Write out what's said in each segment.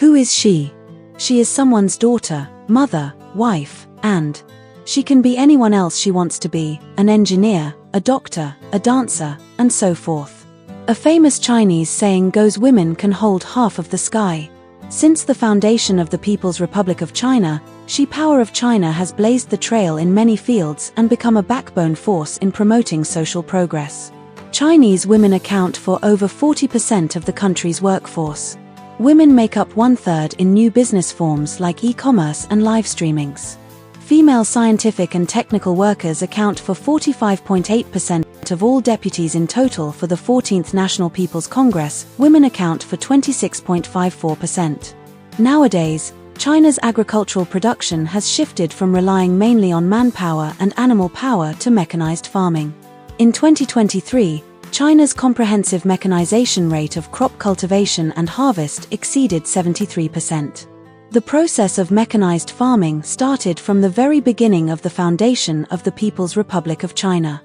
Who is she? She is someone's daughter, mother, wife, and she can be anyone else she wants to be, an engineer, a doctor, a dancer, and so forth. A famous Chinese saying goes, women can hold half of the sky. Since the foundation of the People's Republic of China, Shepower of China has blazed the trail in many fields and become a backbone force in promoting social progress. Chinese women account for over 40% of the country's workforce. Women make up 1/3 in new business forms like e-commerce and live streamings. Female scientific and technical workers account for 45.8% of all deputies in total. For the 14th National People's Congress, women account for 26.54%. Nowadays, China's agricultural production has shifted from relying mainly on manpower and animal power to mechanized farming. In 2023, China's comprehensive mechanization rate of crop cultivation and harvest exceeded 73%. The process of mechanized farming started from the very beginning of the foundation of the People's Republic of China.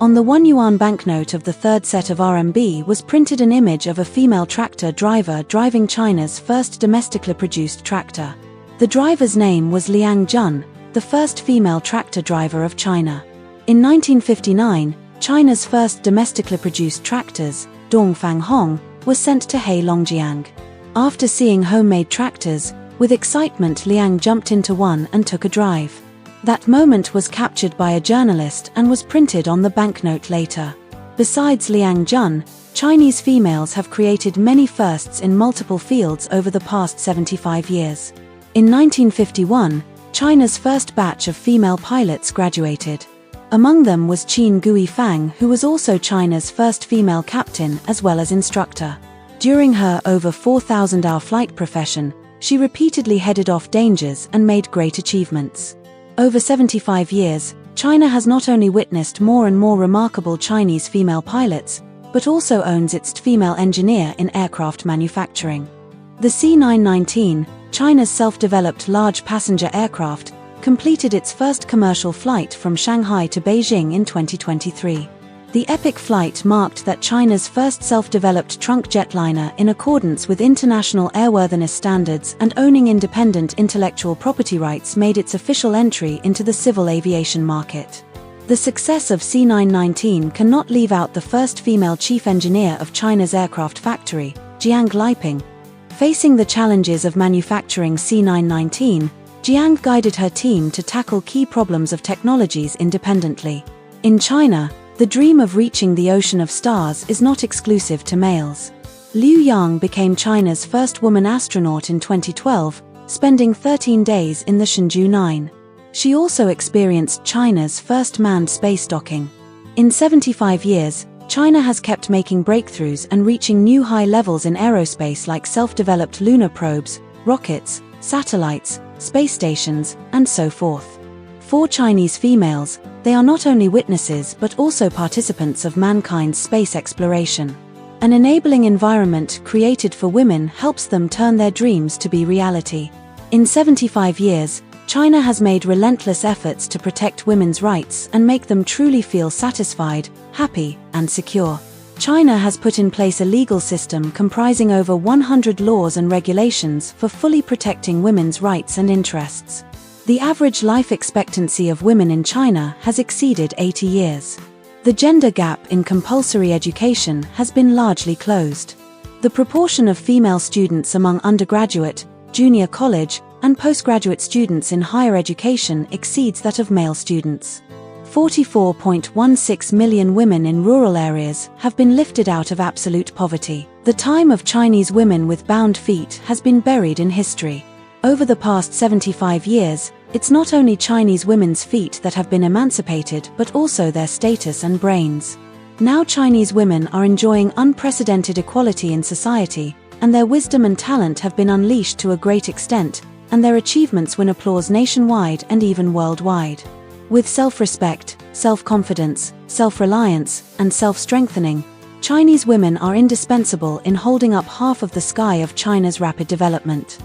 On the 1 yuan banknote of the third set of RMB was printed an image of a female tractor driver driving China's first domestically produced tractor. The driver's name was Liang Jun, the first female tractor driver of China. In 1959, China's first domestically produced tractors, Dongfang Hong, were sent to Heilongjiang. After seeing homemade tractors, with excitement Liang jumped into one and took a drive. That moment was captured by a journalist and was printed on the banknote later. Besides Liang Jun, Chinese females have created many firsts in multiple fields over the past 75 years. In 1951, China's first batch of female pilots graduated. Among them was Qin Gui Fang, who was also China's first female captain as well as instructor. During her over 4,000-hour flight profession, she repeatedly headed off dangers and made great achievements. Over 75 years, China has not only witnessed more and more remarkable Chinese female pilots, but also owns its female engineer in aircraft manufacturing. The C919, China's self-developed large passenger aircraft, completed its first commercial flight from Shanghai to Beijing in 2023. The epic flight marked that China's first self-developed trunk jetliner in accordance with international airworthiness standards and owning independent intellectual property rights made its official entry into the civil aviation market. The success of C919 cannot leave out the first female chief engineer of China's aircraft factory, Jiang Liping. Facing the challenges of manufacturing C919, Jiang guided her team to tackle key problems of technologies independently. In China, the dream of reaching the ocean of stars is not exclusive to males. Liu Yang became China's first woman astronaut in 2012, spending 13 days in the Shenzhou 9. She also experienced China's first manned space docking. In 75 years, China has kept making breakthroughs and reaching new high levels in aerospace like self-developed lunar probes, rockets, satellites, space stations, and so forth. For Chinese females, they are not only witnesses but also participants of mankind's space exploration. An enabling environment created for women helps them turn their dreams to be reality. In 75 years, China has made relentless efforts to protect women's rights and make them truly feel satisfied, happy, and secure. China has put in place a legal system comprising over 100 laws and regulations for fully protecting women's rights and interests. The average life expectancy of women in China has exceeded 80 years. The gender gap in compulsory education has been largely closed. The proportion of female students among undergraduate, junior college, and postgraduate students in higher education exceeds that of male students. 44.16 million women in rural areas have been lifted out of absolute poverty. The time of Chinese women with bound feet has been buried in history. Over the past 75 years, it's not only Chinese women's feet that have been emancipated but also their status and brains. Now Chinese women are enjoying unprecedented equality in society, and their wisdom and talent have been unleashed to a great extent, and their achievements win applause nationwide and even worldwide. With self-respect, self-confidence, self-reliance, and self-strengthening, Chinese women are indispensable in holding up half of the sky of China's rapid development.